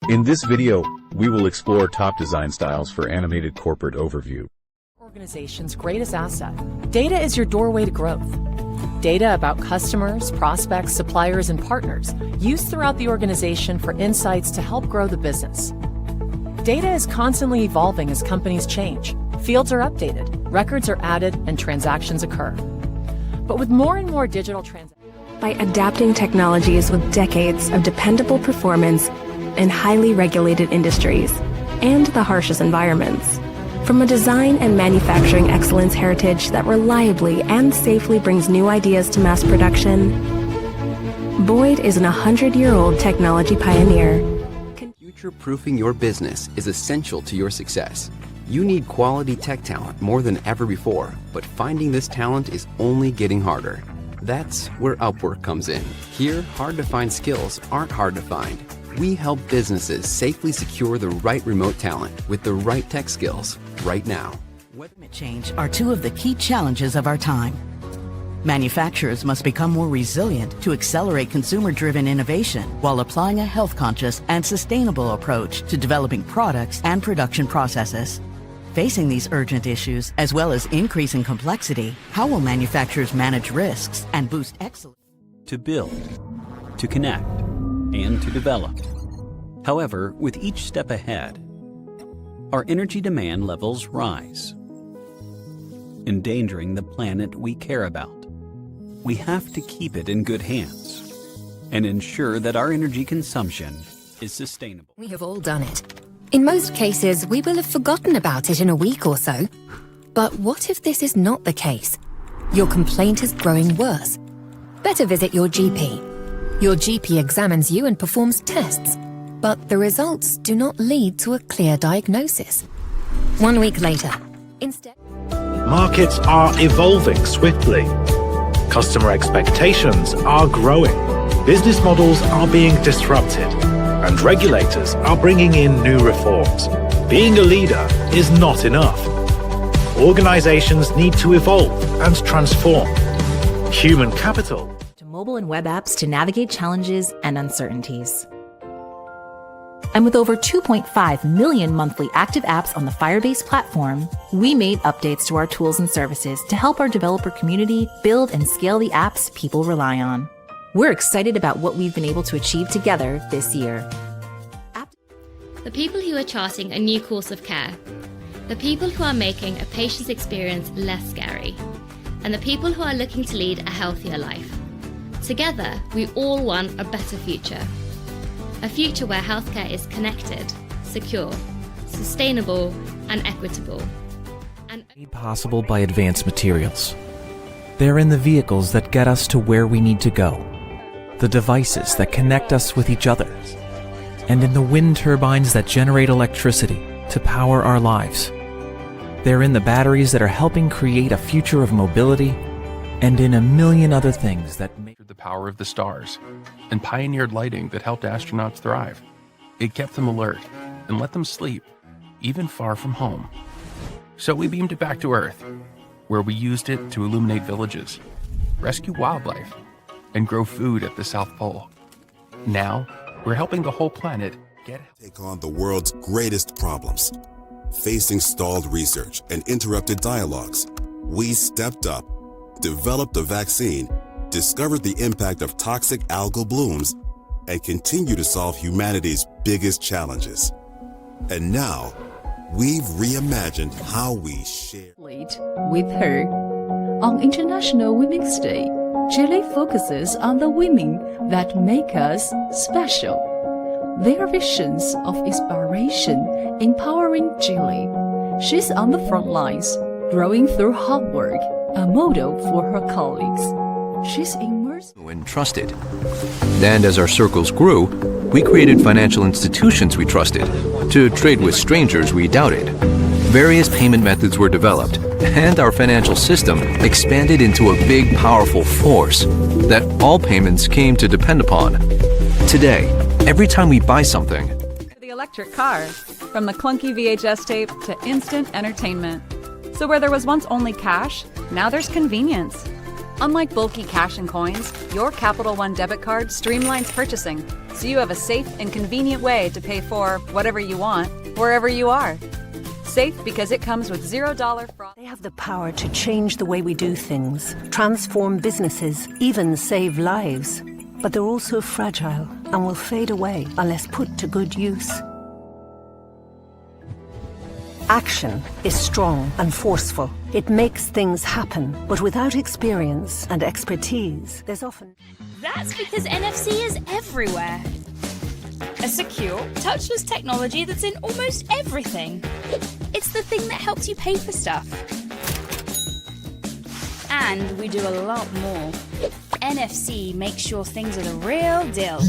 In this video, we will explore top design styles for animated corporate overview. Organization's greatest asset. Data is your doorway to growth. Data about customers, prospects, suppliers, and partners used throughout the organization for insights to help grow the business. Data is constantly evolving as companies change. Fields are updated, records are added, and transactions occur. But with more and more digital transactions, by adapting technologies with decades of dependable performance in highly regulated industries and the harshest environments. From a design and manufacturing excellence heritage that reliably and safely brings new ideas to mass production, Boyd is an 100-year-old technology pioneer. Future-proofing your business is essential to your success. You need quality tech talent more than ever before, but finding this talent is only getting harder. That's where Upwork comes in. Here, hard-to-find skills aren't hard to find. We help businesses safely secure the right remote talent with the right tech skills right now. Climate change are two of the key challenges of our time. Manufacturers must become more resilient to accelerate consumer-driven innovation while applying a health-conscious and sustainable approach to developing products and production processes. Facing these urgent issues, as well as increasing complexity, how will manufacturers manage risks and boost excellence? To build, to connect, and to develop. However, with each step ahead, our energy demand levels rise, endangering the planet we care about. We have to keep it in good hands and ensure that our energy consumption is sustainable. We have all done it. In most cases, we will have forgotten about it in a week or so. But what if this is not the case? Your complaint is growing worse. Better visit your GP. Your GP examines you and performs tests, but the results do not lead to a clear diagnosis. 1 week later, instead... Markets are evolving swiftly. Customer expectations are growing. Business models are being disrupted. And regulators are bringing in new reforms. Being a leader is not enough. Organizations need to evolve and transform. Human capital. To mobile and web apps to navigate challenges and uncertainties. And with over 2.5 million monthly active apps on the Firebase platform, we made updates to our tools and services to help our developer community build and scale the apps people rely on. We're excited about what we've been able to achieve together this year. The people who are charting a new course of care. The people who are making a patient's experience less scary. And the people who are looking to lead a healthier life. Together, we all want a better future. A future where healthcare is connected, secure, sustainable, and equitable. Made possible by advanced materials. They're in the vehicles that get us to where we need to go. The devices that connect us with each other, and in the wind turbines that generate electricity to power our lives. They're in the batteries that are helping create a future of mobility, and in a million other things that make the power of the stars and pioneered lighting that helped astronauts thrive. It kept them alert and let them sleep, even far from home. So we beamed it back to Earth, where we used it to illuminate villages, rescue wildlife, and grow food at the South Pole. Now, we're helping the whole planet take on the world's greatest problems. Facing stalled research and interrupted dialogues, we stepped up, developed a vaccine, discovered the impact of toxic algal blooms, and continue to solve humanity's biggest challenges. And now, we've reimagined how we share. With her. On International Women's Day, Chile focuses on the women that make us special. Their visions of inspiration, empowering Chile. She's on the front lines, growing through hard work, a model for her colleagues. She's immersed and trusted. And as our circles grew, we created financial institutions we trusted to trade with strangers we doubted. Various payment methods were developed, and our financial system expanded into a big, powerful force that all payments came to depend upon. Today, every time we buy something, the electric car, from the clunky VHS tape to instant entertainment. So where there was once only cash, now there's convenience. Unlike bulky cash and coins, your Capital One debit card streamlines purchasing, so you have a safe and convenient way to pay for whatever you want, wherever you are. Safe because it comes with $0 fraud. They have the power to change the way we do things, transform businesses, even save lives. But they're also fragile and will fade away unless put to good use. Action is strong and forceful. It makes things happen, but without experience and expertise, there's often... That's because NFC is everywhere. A secure, touchless technology that's in almost everything. It's the thing that helps you pay for stuff. And we do a lot more. NFC makes sure things are the real deal.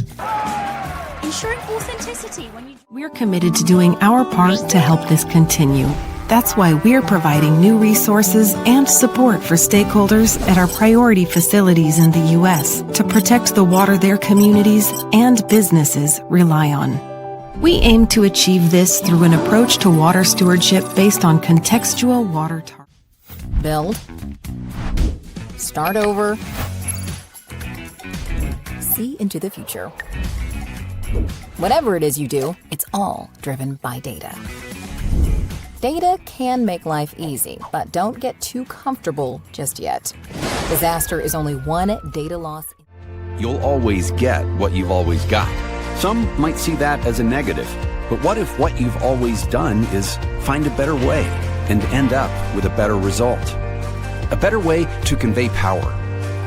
Ensuring authenticity when you... We're committed to doing our part to help this continue. That's why we're providing new resources and support for stakeholders at our priority facilities in the U.S. to protect the water their communities and businesses rely on. We aim to achieve this through an approach to water stewardship based on contextual water targets. Build. Start over. See into the future. Whatever it is you do, it's all driven by data. Data can make life easy, but don't get too comfortable just yet. Disaster is only one data loss. You'll always get what you've always got. Some might see that as a negative, but what if what you've always done is find a better way and end up with a better result? A better way to convey power,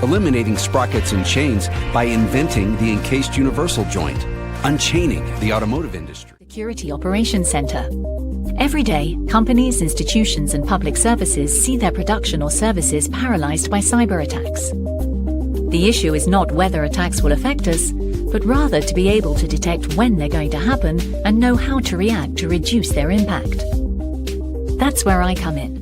eliminating sprockets and chains by inventing the encased universal joint, unchaining the automotive industry. Security Operations Center. Every day, companies, institutions, and public services see their production or services paralyzed by cyber attacks. The issue is not whether attacks will affect us, but rather to be able to detect when they're going to happen and know how to react to reduce their impact. That's where I come in.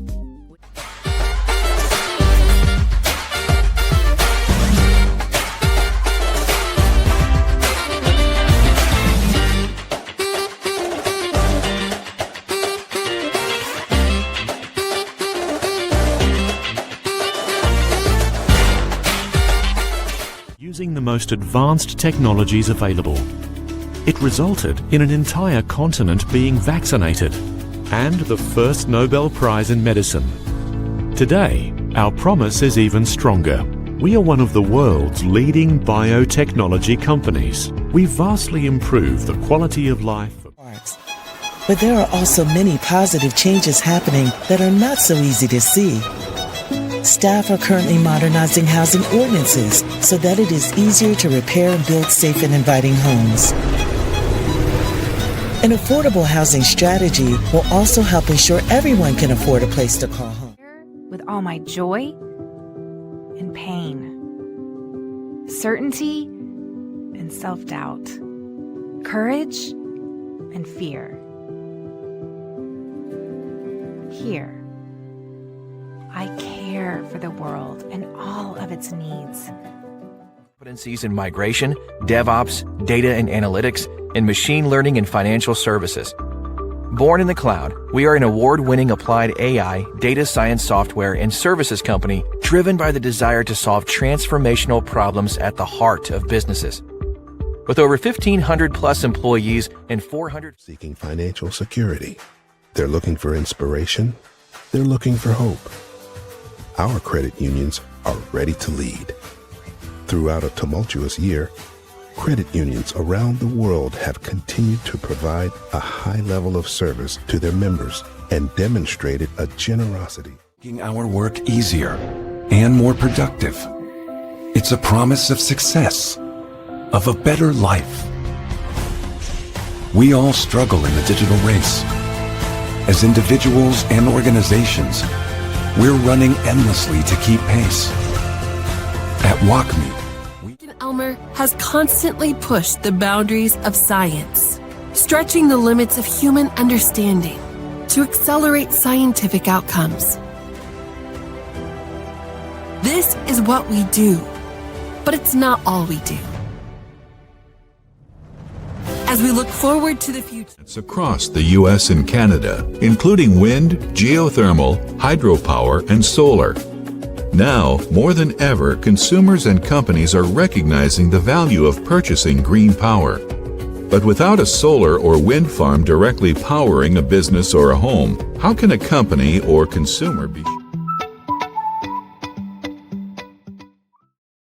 Using the most advanced technologies available. It resulted in an entire continent being vaccinated and the first Nobel Prize in medicine. Today, our promise is even stronger. We are one of the world's leading biotechnology companies. We vastly improve the quality of life. But there are also many positive changes happening that are not so easy to see. Staff are currently modernizing housing ordinances so that it is easier to repair and build safe and inviting homes. An affordable housing strategy will also help ensure everyone can afford a place to call home. With all my joy and pain, certainty and self-doubt, courage and fear. Here, I care for the world and all of its needs. Competencies in migration, DevOps, data and analytics, and machine learning and financial services. Born in the cloud, we are an award-winning applied AI, data science software, and services company driven by the desire to solve transformational problems at the heart of businesses. With over 1,500 plus employees and 400 seeking financial security. They're looking for inspiration. They're looking for hope. Our credit unions are ready to lead. Throughout a tumultuous year, credit unions around the world have continued to provide a high level of service to their members and demonstrated a generosity. Making our work easier and more productive. It's a promise of success, of a better life. We all struggle in the digital race. As individuals and organizations, we're running endlessly to keep pace. At WalkMe, Elmer has constantly pushed the boundaries of science, stretching the limits of human understanding to accelerate scientific outcomes. This is what we do, but it's not all we do. As we look forward to the future. Across the U.S. and Canada, including wind, geothermal, hydropower, and solar. Now, more than ever, consumers and companies are recognizing the value of purchasing green power. But without a solar or wind farm directly powering a business or a home, how can a company or consumer be